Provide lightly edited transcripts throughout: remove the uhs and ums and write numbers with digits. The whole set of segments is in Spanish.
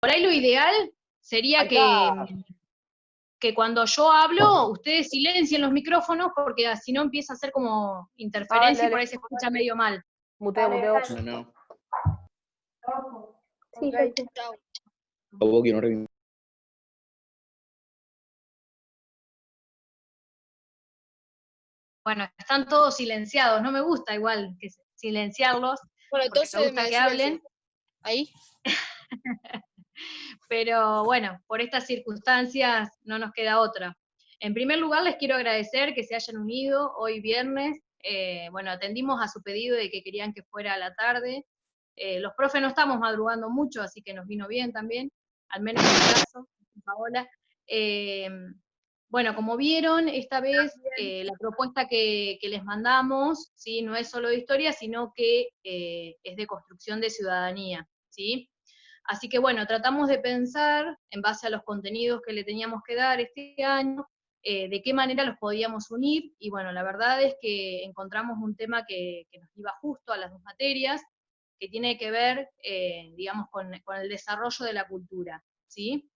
Por ahí lo ideal sería Acá. que cuando yo hablo, ustedes silencien los micrófonos, porque si no empieza a hacer como interferencia y por ahí se escucha medio mal. Muteo, muteo. No. Sí, Ok, yo chao. Hubo que no revienta. Bueno, están todos silenciados, no me gusta igual que silenciarlos, Bueno, porque me entonces gusta me que silencio. hablen, Ahí. pero bueno, por estas circunstancias no nos queda otra. En primer lugar, les quiero agradecer que se hayan unido hoy viernes. Bueno, atendimos a su pedido de que querían que fuera a la tarde. Los profes no estamos madrugando mucho, así que nos vino bien también, al menos en mi caso, Paola. Bueno, como vieron, esta vez la propuesta que les mandamos, ¿sí? No es solo de historia, sino que es de construcción de ciudadanía, ¿sí? Así que bueno, tratamos de pensar, en base a los contenidos que le teníamos que dar este año, de qué manera los podíamos unir, y bueno, la verdad es que encontramos un tema que nos iba justo a las dos materias, que tiene que ver, digamos, con el desarrollo de la cultura, ¿sí?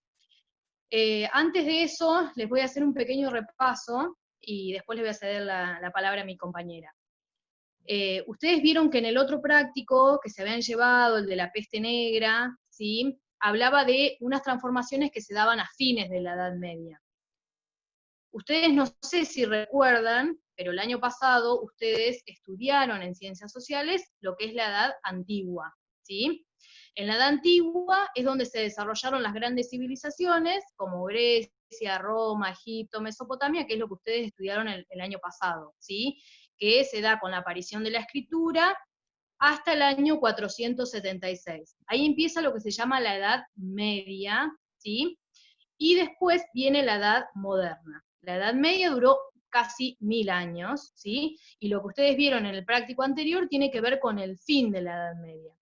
Antes de eso, les voy a hacer un pequeño repaso, y después les voy a ceder la palabra a mi compañera. Ustedes vieron que en el otro práctico que se habían llevado, el de la peste negra, ¿sí? Hablaba de unas transformaciones que se daban a fines de la Edad Media. Ustedes no sé si recuerdan, pero el año pasado ustedes estudiaron en Ciencias Sociales lo que es la Edad Antigua, ¿sí? En la Edad Antigua es donde se desarrollaron las grandes civilizaciones, como Grecia, Roma, Egipto, Mesopotamia, que es lo que ustedes estudiaron el año pasado, ¿sí? Que se da con la aparición de la escritura hasta el año 476. Ahí empieza lo que se llama la Edad Media, ¿sí? Y después viene la Edad Moderna. La Edad Media duró casi 1000 años, ¿sí? Y lo que ustedes vieron en el práctico anterior tiene que ver con el fin de la Edad Media.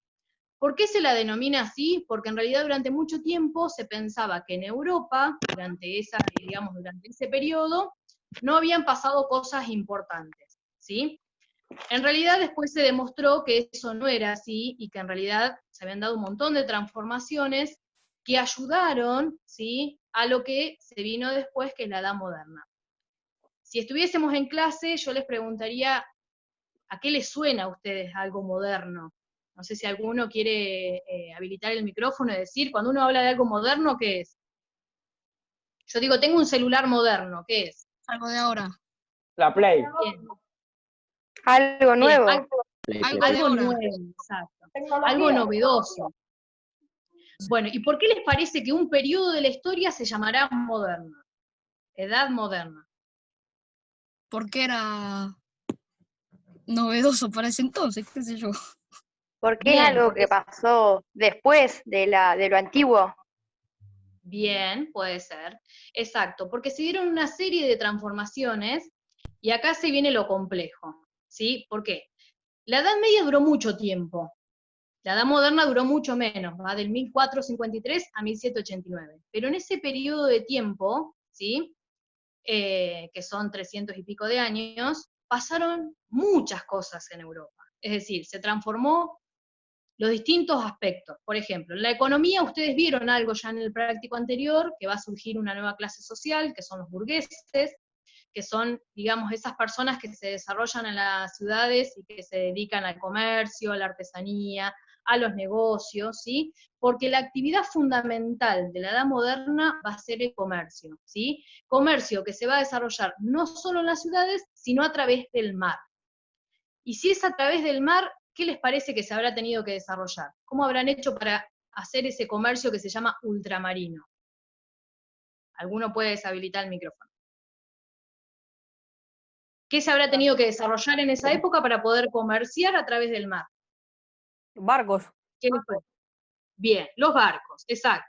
¿Por qué se la denomina así? Porque en realidad durante mucho tiempo se pensaba que en Europa, durante ese periodo, no habían pasado cosas importantes, ¿sí? En realidad después se demostró que eso no era así, y que en realidad se habían dado un montón de transformaciones que ayudaron, ¿sí?, a lo que se vino después, que es la Edad Moderna. Si estuviésemos en clase, yo les preguntaría, ¿a qué les suena a ustedes algo moderno? No sé si alguno quiere habilitar el micrófono y decir, cuando uno habla de algo moderno, ¿qué es? Yo digo, tengo un celular moderno, ¿qué es? Algo de ahora. La Play. Bien, algo bien, nuevo. Algo de algo ahora. nuevo, exacto. Algo novedoso. Bueno, ¿y por qué les parece que un periodo de la historia se llamará moderna? Edad moderna. Porque era novedoso para ese entonces, qué sé yo. Porque es Bien, algo porque que pasó después de lo antiguo. bien, puede ser. Exacto, porque se dieron una serie de transformaciones, y acá se viene lo complejo, ¿sí? ¿Por qué? La Edad Media duró mucho tiempo. La Edad Moderna duró mucho menos, va del 1453 a 1789. Pero en ese periodo de tiempo, ¿sí?, que son 300 y pico de años, pasaron muchas cosas en Europa. Es decir, se transformó los distintos aspectos. Por ejemplo, en la economía ustedes vieron algo ya en el práctico anterior, que va a surgir una nueva clase social, que son los burgueses, que son, digamos, esas personas que se desarrollan en las ciudades y que se dedican al comercio, a la artesanía, a los negocios, ¿sí? Porque la actividad fundamental de la edad moderna va a ser el comercio, ¿sí? Comercio que se va a desarrollar no solo en las ciudades, sino a través del mar. Y si es a través del mar, ¿qué les parece que se habrá tenido que desarrollar? ¿Cómo habrán hecho para hacer ese comercio que se llama ultramarino? ¿Alguno puede deshabilitar el micrófono? ¿Qué se habrá tenido que desarrollar en esa época para poder comerciar a través del mar? Barcos. ¿Qué les fue? Bien, los barcos, exacto.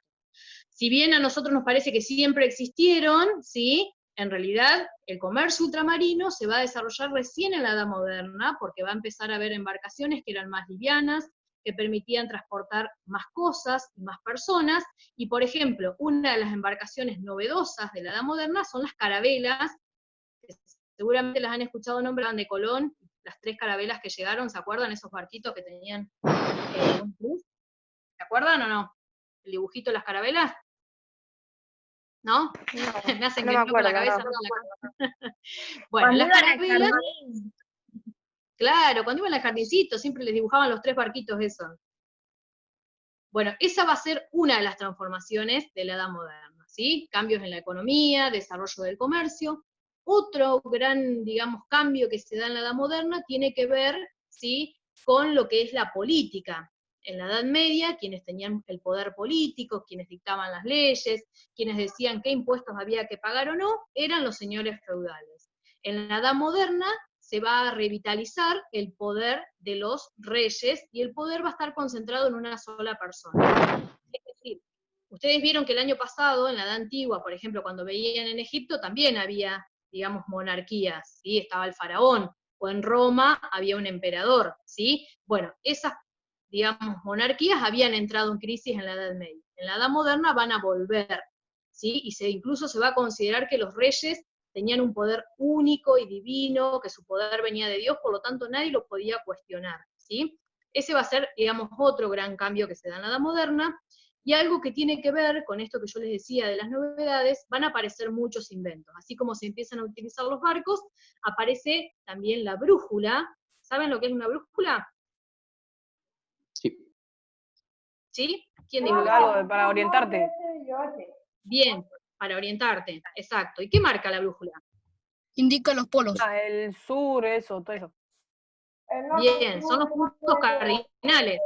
Si bien a nosotros nos parece que siempre existieron, ¿sí?, en realidad el comercio ultramarino se va a desarrollar recién en la Edad Moderna, porque va a empezar a haber embarcaciones que eran más livianas, que permitían transportar más cosas y más personas, y por ejemplo, una de las embarcaciones novedosas de la Edad Moderna son las carabelas, que seguramente las han escuchado nombrar, de Colón, las 3 carabelas que llegaron, ¿se acuerdan? Esos barquitos que tenían un plus, ¿se acuerdan o no? el dibujito de las carabelas? ¿No? No, Me hacen no que me no con la acuerdo, cabeza. no. Bueno, Cuando las iban al carabelas, jardín. claro, cuando iban al jardincito siempre les dibujaban los 3 barquitos esos. Bueno, esa va a ser una de las transformaciones de la Edad Moderna, ¿sí? Cambios en la economía, desarrollo del comercio. Otro gran, digamos, cambio que se da en la Edad Moderna tiene que ver, ¿sí?, con lo que es la política. En la Edad Media, quienes tenían el poder político, quienes dictaban las leyes, quienes decían qué impuestos había que pagar o no, eran los señores feudales. En la Edad Moderna se va a revitalizar el poder de los reyes y el poder va a estar concentrado en una sola persona. Es decir, ustedes vieron que el año pasado, en la Edad Antigua, por ejemplo, cuando veían en Egipto, también había, digamos, monarquías, ¿sí? Estaba el faraón, o en Roma había un emperador, ¿sí? Bueno, esas, digamos, monarquías habían entrado en crisis en la Edad Media. En la Edad Moderna van a volver, ¿sí? Y incluso se va a considerar que los reyes tenían un poder único y divino, que su poder venía de Dios, por lo tanto nadie lo podía cuestionar, ¿sí? Ese va a ser, digamos, otro gran cambio que se da en la Edad Moderna, y algo que tiene que ver con esto que yo les decía de las novedades, van a aparecer muchos inventos. Así como se empiezan a utilizar los barcos, aparece también la brújula. ¿Saben lo que es una brújula? Sí. ¿Sí? ¿Quién dijo que sí? Algo para orientarte. Bien, para orientarte, exacto. ¿Y qué marca la brújula? Indica los polos. El sur, eso, todo eso. Bien, son los puntos cardinales.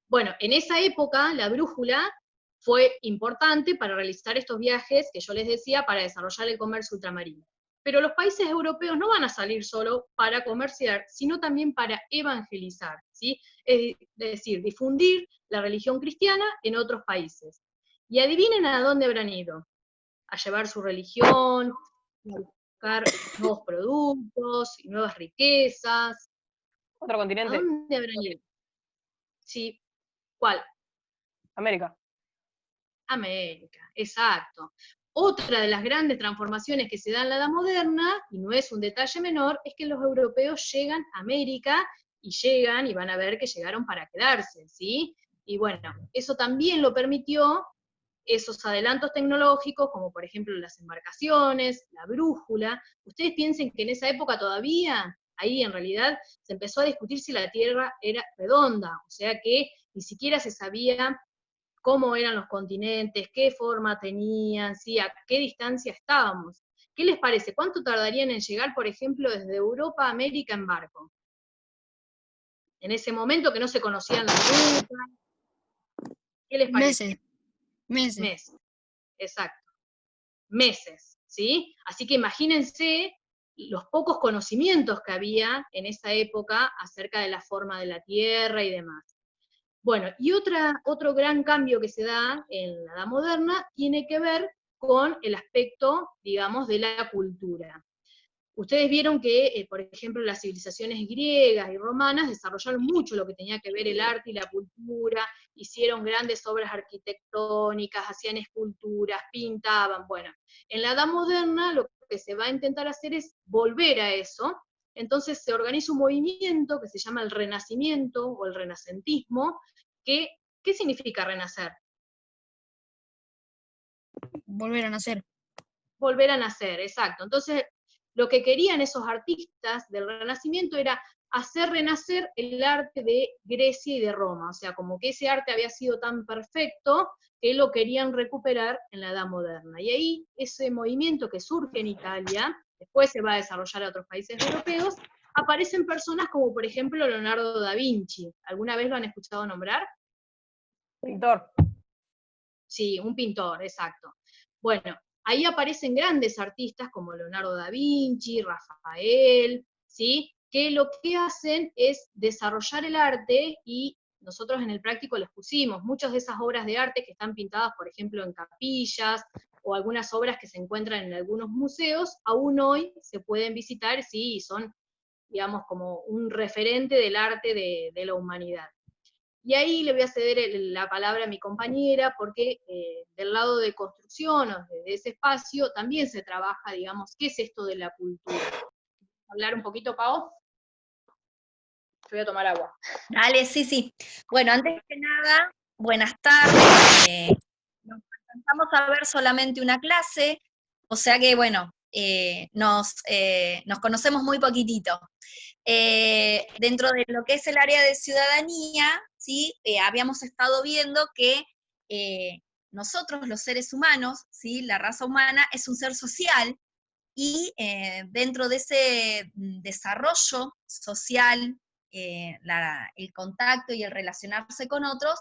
Bueno, en esa época la brújula fue importante para realizar estos viajes que yo les decía para desarrollar el comercio ultramarino. Pero los países europeos no van a salir solo para comerciar, sino también para evangelizar, ¿sí? Es decir, difundir la religión cristiana en otros países. Y adivinen a dónde habrán ido. A llevar su religión, a buscar nuevos productos y nuevas riquezas. Otro ¿A continente, dónde habrán ido? Sí, ¿cuál? América. América, exacto. Otra de las grandes transformaciones que se da en la Edad Moderna, y no es un detalle menor, es que los europeos llegan a América y van a ver que llegaron para quedarse, ¿sí? Y bueno, eso también lo permitió esos adelantos tecnológicos, como por ejemplo las embarcaciones, la brújula. Ustedes piensen que en esa época todavía, ahí en realidad se empezó a discutir si la Tierra era redonda, o sea que ni siquiera se sabía cómo eran los continentes, qué forma tenían, ¿sí? A qué distancia estábamos. ¿Qué les parece? ¿Cuánto tardarían en llegar, por ejemplo, desde Europa a América en barco? En ese momento que no se conocían las rutas. ¿Qué les parece? Meses. Meses, exacto. Meses, ¿sí? Así que imagínense los pocos conocimientos que había en esa época acerca de la forma de la Tierra y demás. Bueno, y otro gran cambio que se da en la Edad Moderna tiene que ver con el aspecto, digamos, de la cultura. Ustedes vieron que, por ejemplo, las civilizaciones griegas y romanas desarrollaron mucho lo que tenía que ver el arte y la cultura, hicieron grandes obras arquitectónicas, hacían esculturas, pintaban, bueno. En la Edad Moderna lo que se va a intentar hacer es volver a eso, entonces se organiza un movimiento que se llama el Renacimiento o el Renacentismo, que, ¿qué significa renacer? Volver a nacer. Volver a nacer, exacto. Entonces, lo que querían esos artistas del Renacimiento era hacer renacer el arte de Grecia y de Roma, o sea, como que ese arte había sido tan perfecto que lo querían recuperar en la Edad Moderna. Y ahí ese movimiento que surge en Italia, después se va a desarrollar a otros países europeos, aparecen personas como por ejemplo Leonardo da Vinci. ¿Alguna vez lo han escuchado nombrar? Pintor. Sí, un pintor, exacto. Bueno, ahí aparecen grandes artistas como Leonardo da Vinci, Rafael, ¿sí? Que lo que hacen es desarrollar el arte, y nosotros en el práctico les pusimos muchas de esas obras de arte que están pintadas, por ejemplo, en capillas, o algunas obras que se encuentran en algunos museos, aún hoy se pueden visitar, sí, y son, digamos, como un referente del arte de la humanidad. Y ahí le voy a ceder la palabra a mi compañera, porque del lado de construcción, o de ese espacio, también se trabaja, digamos, ¿qué es esto de la cultura? ¿Hablar un poquito, Pau? Yo voy a tomar agua. Dale, sí. Bueno, antes que nada, buenas tardes. Nos alcanzamos a ver solamente una clase, o sea que, bueno, nos conocemos muy poquitito. Dentro de lo que es el área de ciudadanía, ¿sí? Habíamos estado viendo que nosotros, los seres humanos, ¿sí? La raza humana es un ser social, y dentro de ese desarrollo social, el contacto y el relacionarse con otros,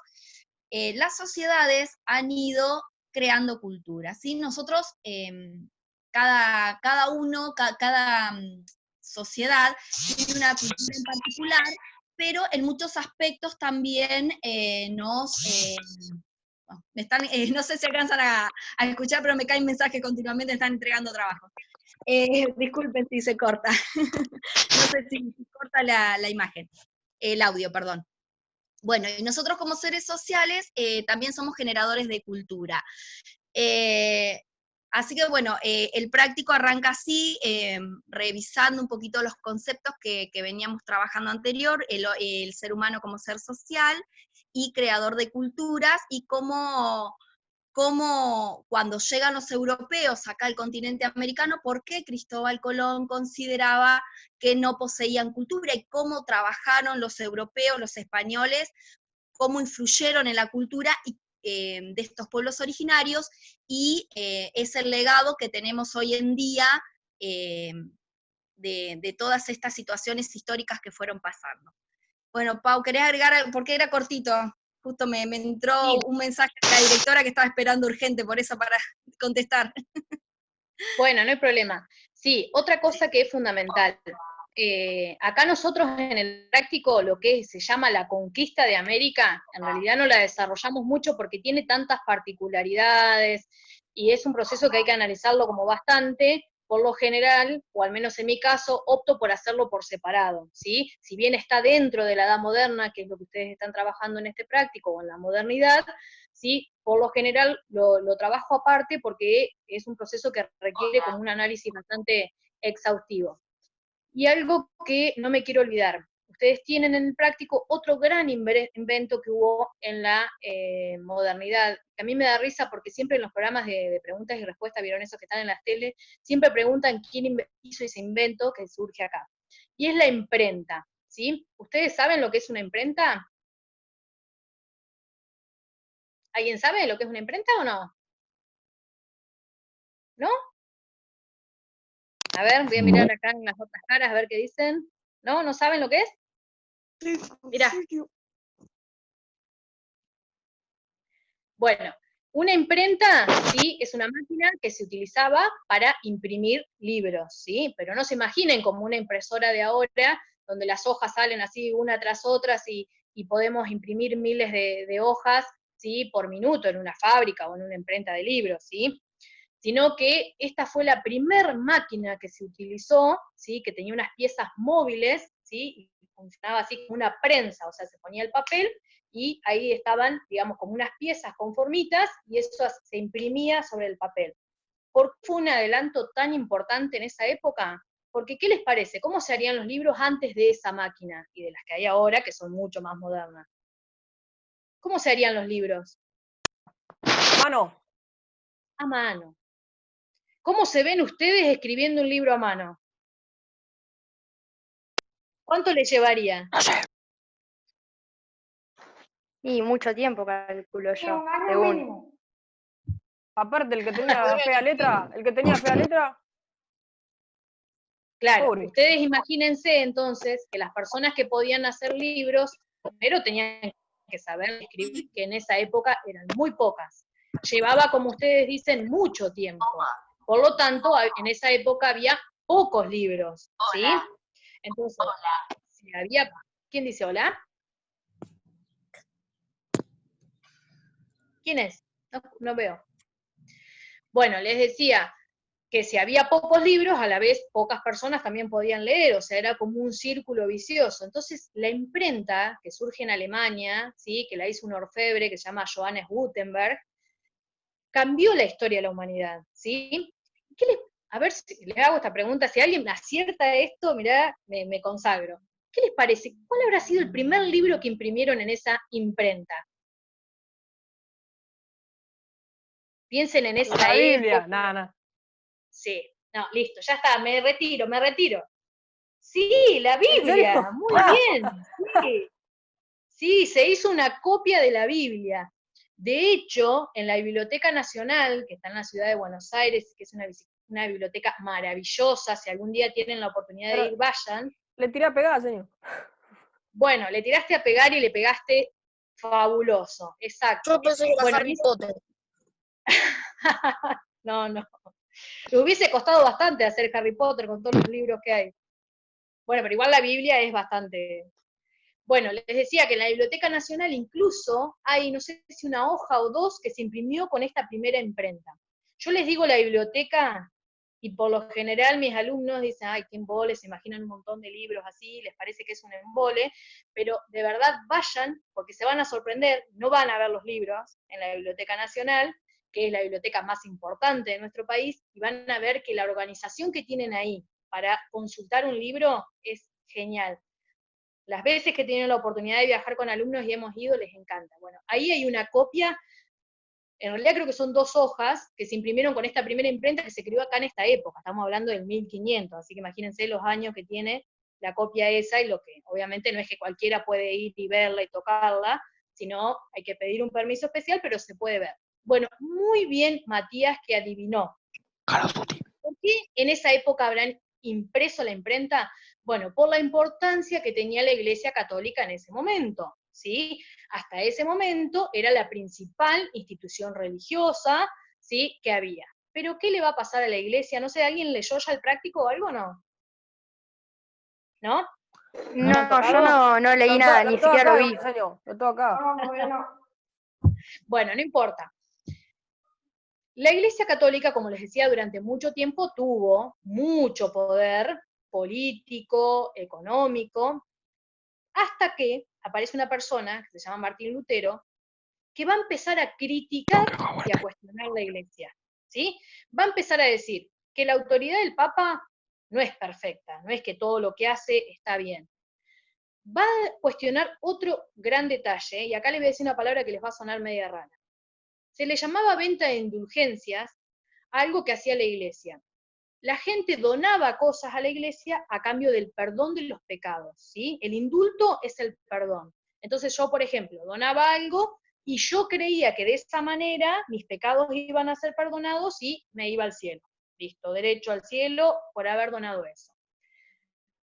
las sociedades han ido creando cultura, ¿sí? Nosotros, cada uno, cada sociedad tiene una cultura en particular, pero en muchos aspectos también no sé si alcanzan a escuchar, pero me caen mensajes continuamente, están entregando trabajo. Disculpen si se corta. No sé si corta la imagen, el audio, perdón. Bueno, y nosotros como seres sociales también somos generadores de cultura. Así que bueno, el práctico arranca así, revisando un poquito los conceptos que veníamos trabajando anterior, el ser humano como ser social y creador de culturas, y cómo cuando llegan los europeos acá al continente americano, por qué Cristóbal Colón consideraba que no poseían cultura, y cómo trabajaron los europeos, los españoles, cómo influyeron en la cultura de estos pueblos originarios, y es el legado que tenemos hoy en día de todas estas situaciones históricas que fueron pasando. Bueno, Pau, ¿querés agregar algo? Porque era cortito. Justo me entró Sí. un mensaje de la directora que estaba esperando urgente, por eso para contestar. Bueno, no hay problema. Sí, otra cosa que es fundamental. Acá nosotros en el práctico lo que se llama la conquista de América, en realidad no la desarrollamos mucho porque tiene tantas particularidades y es un proceso que hay que analizarlo como bastante. Por lo general, o al menos en mi caso, opto por hacerlo por separado, ¿sí? Si bien está dentro de la edad moderna, que es lo que ustedes están trabajando en este práctico, o en la modernidad, ¿sí? Por lo general lo trabajo aparte porque es un proceso que requiere como un análisis bastante exhaustivo. Y algo que no me quiero olvidar, ustedes tienen en el práctico otro gran invento que hubo en la modernidad, que a mí me da risa porque siempre en los programas de preguntas y respuestas, vieron esos que están en las tele, siempre preguntan quién hizo ese invento que surge acá. Y es la imprenta, ¿sí? ¿Ustedes saben lo que es una imprenta? ¿Alguien sabe lo que es una imprenta o no? ¿No? A ver, voy a mirar acá en las otras caras a ver qué dicen. ¿No? ¿No saben lo que es? Mirá. Bueno, una imprenta, ¿sí? Es una máquina que se utilizaba para imprimir libros, ¿sí? Pero no se imaginen como una impresora de ahora, donde las hojas salen así una tras otra, y podemos imprimir miles de hojas, ¿sí? Por minuto en una fábrica o en una imprenta de libros, ¿sí? Sino que esta fue la primer máquina que se utilizó, ¿sí? Que tenía unas piezas móviles, ¿sí? Y funcionaba así como una prensa, o sea, se ponía el papel y ahí estaban, digamos, como unas piezas conformitas y eso se imprimía sobre el papel. ¿Por qué fue un adelanto tan importante en esa época? Porque, ¿qué les parece? ¿Cómo se harían los libros antes de esa máquina y de las que hay ahora, que son mucho más modernas? ¿Cómo se harían los libros? Mano. A mano. ¿Cómo se ven ustedes escribiendo un libro a mano? ¿Cuánto le llevaría? No sé. Y mucho tiempo, calculo yo, según. Aparte, el que tenía fea letra, Claro, pobre. ustedes imagínense entonces que las personas que podían hacer libros, primero tenían que saber escribir, que en esa época eran muy pocas. Llevaba, como ustedes dicen, mucho tiempo. Por lo tanto, en esa época había pocos libros, ¿sí? Entonces, si había... ¿Quién dice hola? ¿Quién es? No veo. Bueno, les decía que si había pocos libros, a la vez pocas personas también podían leer, o sea, era como un círculo vicioso. Entonces, la imprenta, que surge en Alemania, ¿sí? Que la hizo un orfebre que se llama Johannes Gutenberg, cambió la historia de la humanidad, ¿sí? A ver si les hago esta pregunta, si alguien me acierta esto, mirá, me consagro. ¿Qué les parece? ¿Cuál habrá sido el primer libro que imprimieron en esa imprenta? Piensen en esa La Biblia, época. nada. Sí, no, listo, ya está, me retiro, me retiro. Sí, la ¿En serio? Biblia, muy bien, sí. Sí, se hizo una copia de la Biblia. De hecho, en la Biblioteca Nacional, que está en la ciudad de Buenos Aires, que es una biblioteca maravillosa, si algún día tienen la oportunidad de Pero ir, vayan. le tiré a pegar, señor. Bueno, le tiraste a pegar y le pegaste fabuloso, exacto. Yo pensé que era Bueno, Harry Potter. no, no. Le hubiese costado bastante hacer Harry Potter con todos los libros que hay. Bueno, pero igual la Biblia es bastante. Bueno, les decía que en la Biblioteca Nacional incluso hay, no sé si una hoja o dos que se imprimió con esta primera imprenta. Yo les digo la biblioteca y por lo general mis alumnos dicen, ay, qué embole, se imaginan un montón de libros así, les parece que es un embole, pero de verdad vayan porque se van a sorprender, no van a ver los libros en la Biblioteca Nacional, que es la biblioteca más importante de nuestro país, y van a ver que la organización que tienen ahí para consultar un libro es genial. Las veces que tienen la oportunidad de viajar con alumnos y hemos ido, les encanta. Bueno, ahí hay una copia, en realidad creo que son 2 hojas que se imprimieron con esta primera imprenta que se creó acá en esta época, estamos hablando del 1500, así que imagínense los años que tiene la copia esa, y lo que obviamente no es que cualquiera puede ir y verla y tocarla, sino hay que pedir un permiso especial, pero se puede ver. Bueno, muy bien Matías que adivinó. ¿Por qué en esa época habrán impreso la imprenta? Bueno, por la importancia que tenía la Iglesia Católica en ese momento, ¿sí? Hasta ese momento era la principal institución religiosa, ¿sí? Que había. Pero ¿qué le va a pasar a la Iglesia? No sé, ¿alguien leyó ya el práctico o algo o no? ¿No? ¿No han No, yo tocado? no leí nada, ni Lo tengo siquiera acá, lo vi. señor. Lo tengo acá. Bueno, no importa. La Iglesia Católica, como les decía, durante mucho tiempo tuvo mucho poder político, económico, hasta que aparece una persona, que se llama Martín Lutero, que va a empezar a criticar y a cuestionar la Iglesia, ¿sí? Va a empezar a decir que la autoridad del Papa no es perfecta, no es que todo lo que hace está bien. Va a cuestionar otro gran detalle, y acá les voy a decir una palabra que les va a sonar media rara. Se le llamaba venta de indulgencias a algo que hacía la Iglesia. La gente donaba cosas a la Iglesia a cambio del perdón de los pecados, ¿sí? El indulto es el perdón. Entonces yo, por ejemplo, donaba algo y yo creía que de esa manera mis pecados iban a ser perdonados y me iba al cielo. Listo, derecho al cielo por haber donado eso.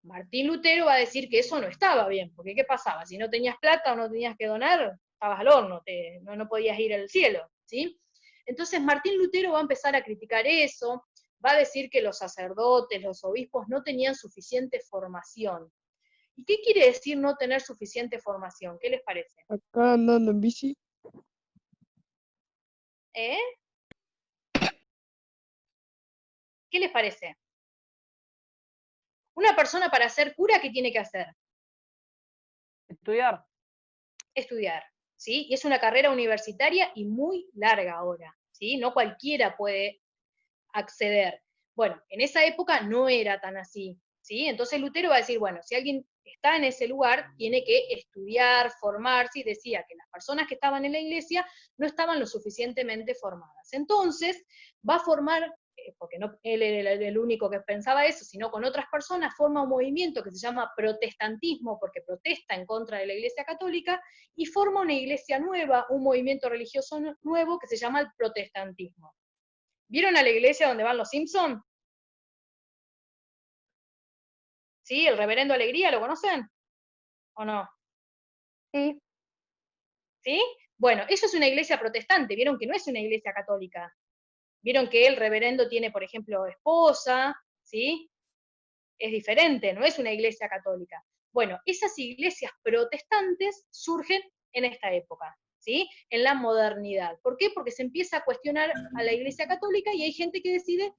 Martín Lutero va a decir que eso no estaba bien, porque ¿qué pasaba? Si no tenías plata o no tenías que donar, estabas al horno, no podías ir al cielo, ¿sí? Entonces Martín Lutero va a empezar a criticar eso, va a decir que los sacerdotes, los obispos no tenían suficiente formación. ¿Y qué quiere decir no tener suficiente formación? ¿Qué les parece? Acá andando en bici. ¿Eh? ¿Qué les parece? Una persona para ser cura, ¿qué tiene que hacer? Estudiar. Estudiar, ¿sí? Y es una carrera universitaria y muy larga ahora, ¿sí? No cualquiera puede acceder. Bueno, en esa época no era tan así, ¿sí? Entonces Lutero va a decir, bueno, si alguien está en ese lugar, tiene que estudiar, formarse, y decía que las personas que estaban en la iglesia no estaban lo suficientemente formadas. Entonces, va a formar, porque no él era el único que pensaba eso, sino con otras personas, forma un movimiento que se llama protestantismo, porque protesta en contra de la iglesia católica, y forma una iglesia nueva, un movimiento religioso nuevo que se llama el protestantismo. ¿Vieron a la iglesia donde van los Simpson? ¿Sí? ¿El reverendo Alegría, lo conocen? ¿O no? Sí, ¿Sí? Bueno, eso es una iglesia protestante, vieron que no es una iglesia católica. Vieron que el reverendo tiene, por ejemplo, esposa, ¿sí? Es diferente, no es una iglesia católica. Bueno, esas iglesias protestantes surgen en esta época, ¿sí? En la modernidad. ¿Por qué? Porque se empieza a cuestionar a la iglesia católica y hay gente que decide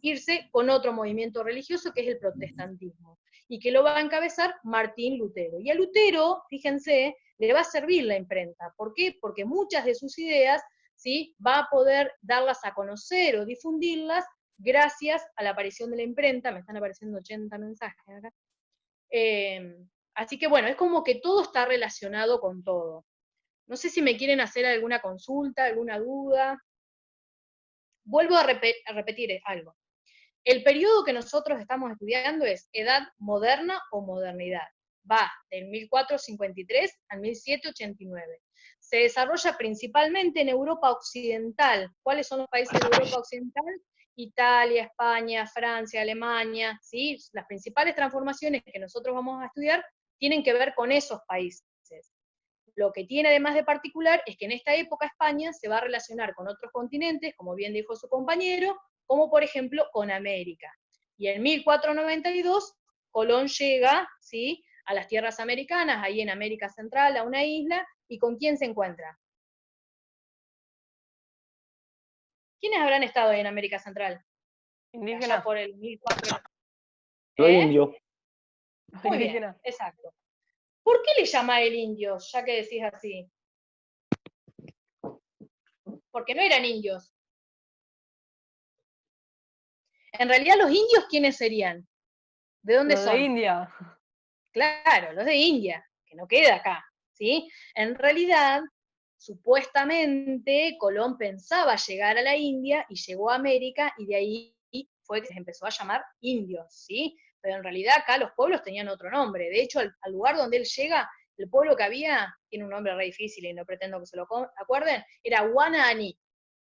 irse con otro movimiento religioso que es el protestantismo, y que lo va a encabezar Martín Lutero. Y a Lutero, fíjense, le va a servir la imprenta. ¿Por qué? Porque muchas de sus ideas, ¿sí?, va a poder darlas a conocer o difundirlas gracias a la aparición de la imprenta. Me están apareciendo 80 mensajes acá. Así que bueno, es como que todo está relacionado con todo. No sé si me quieren hacer alguna consulta, alguna duda. vuelvo a repetir algo. El periodo que nosotros estamos estudiando es edad moderna o modernidad. Va del 1453 al 1789. Se desarrolla principalmente en Europa Occidental. ¿Cuáles son los países de Europa Occidental? Italia, España, Francia, Alemania, ¿sí? Las principales transformaciones que nosotros vamos a estudiar tienen que ver con esos países. Lo que tiene además de particular es que en esta época España se va a relacionar con otros continentes, como bien dijo su compañero, como por ejemplo con América. Y en 1492 Colón llega, ¿sí?, a las tierras americanas, ahí en América Central, a una isla, ¿y con quién se encuentra? ¿Quiénes habrán estado ahí en América Central? Indígenas. Allá por el 1400. Los indios. Muy bien, Indígenas. exacto. ¿Por qué le llama el indio, ya que decís así? Porque no eran indios. En realidad, los indios, ¿quiénes serían? ¿De dónde Los son? de India. Claro, los de India, que no queda acá, ¿sí? En realidad, supuestamente, Colón pensaba llegar a la India y llegó a América y de ahí fue que se empezó a llamar indios, ¿sí? Pero en realidad acá los pueblos tenían otro nombre. De hecho, al lugar donde él llega, el pueblo que había, tiene un nombre re difícil y no pretendo que se lo acuerden, era Guananí,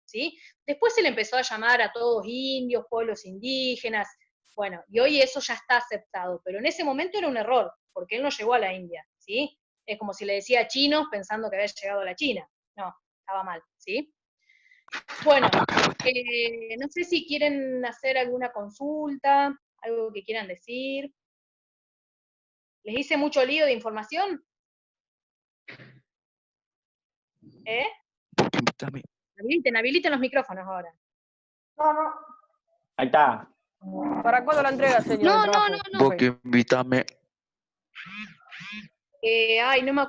¿sí? Después se le empezó a llamar a todos indios, pueblos indígenas, bueno, y hoy eso ya está aceptado, pero en ese momento era un error, porque él no llegó a la India, ¿sí? Es como si le decía chinos pensando que había llegado a la China. No, estaba mal, ¿sí? Bueno, no sé si quieren hacer alguna consulta, algo que quieran decir. ¿Les hice mucho lío de información? Habiliten los micrófonos ahora. Ahí está. ¿Para cuándo la entrega, señor? No, el no, trabajo? no, no. Vos que invítame. Ay, no me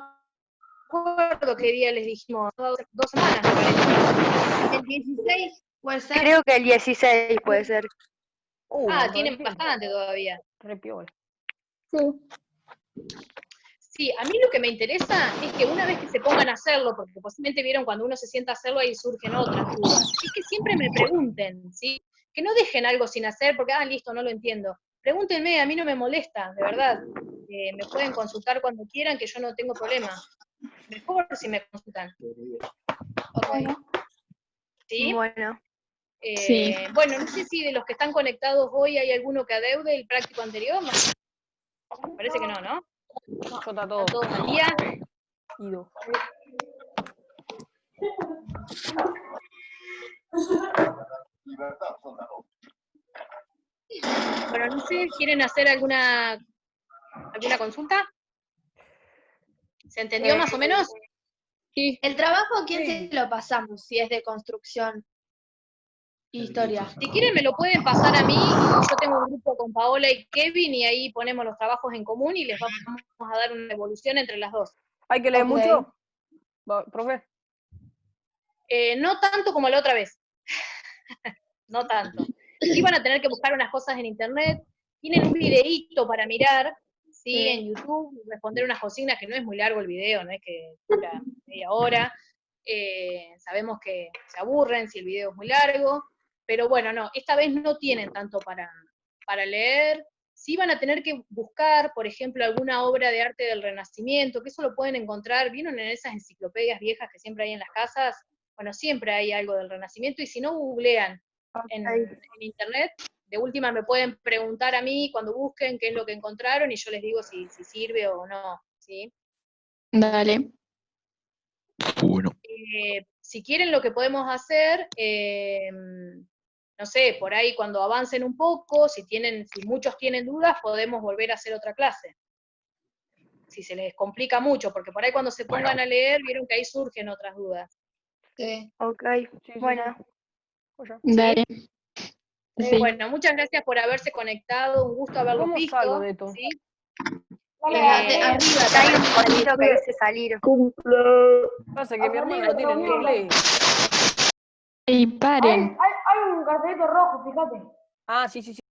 acuerdo qué día les dijimos, 2 semanas, me parece. El 16 puede ser. Creo que el 16 puede ser. Tienen bastante todavía. Re piola. Sí, a mí lo que me interesa es que una vez que se pongan a hacerlo, porque posiblemente vieron cuando uno se sienta a hacerlo, ahí surgen otras dudas, es que siempre me pregunten, ¿sí? Que no dejen algo sin hacer, porque, listo, no lo entiendo. Pregúntenme, a mí no me molesta, de verdad. Me pueden consultar cuando quieran, que yo no tengo problema. Mejor si me consultan. Bueno. ¿Sí? Bueno. Sí. Bueno, no sé si de los que están conectados hoy hay alguno que adeude el práctico anterior. No, parece que no, ¿no? Yo está todo. ¿Están todos al día? Ido. Bueno, no sé, ¿quieren hacer alguna consulta? ¿Se entendió más o menos? Sí. ¿El trabajo a quién Sí. se lo pasamos si es de construcción? Historia. Si quieren me lo pueden pasar a mí, yo tengo un grupo con Paola y Kevin y ahí ponemos los trabajos en común y les vamos a dar una evolución entre las dos. ¿Hay que leer Ok. mucho? Profe. No tanto como la otra vez. No tanto. Sí van a tener que buscar unas cosas en internet, tienen un videíto para mirar, ¿sí? En YouTube, responder unas consignas, que no es muy largo el video, no es que dura media hora. Sabemos que se aburren si el video es muy largo, pero bueno, no, esta vez no tienen tanto para leer. Sí van a tener que buscar, por ejemplo, alguna obra de arte del Renacimiento, que eso lo pueden encontrar, ¿vieron en esas enciclopedias viejas que siempre hay en las casas? Bueno, siempre hay algo del Renacimiento, y si no, googlean en internet. De última me pueden preguntar a mí cuando busquen qué es lo que encontraron, y yo les digo si sirve o no, ¿sí? Dale. Bueno. Si quieren, lo que podemos hacer, no sé, por ahí cuando avancen un poco, si muchos tienen dudas, podemos volver a hacer otra clase. Si se les complica mucho, porque por ahí cuando se pongan a leer, vieron que ahí surgen otras dudas. Sí. Ok, Sí, sí, bueno. Dale. Sí. Bueno, muchas gracias por haberse conectado, un gusto haberlos ¿Cómo visto. salgo de esto? ¿Sí? Arriba, Hay un botonito que dice salir. Pasa que mi hermano lo tiene en inglés. Y paren. Hay un cartelito rojo, fíjate. Ah, sí, sí, sí.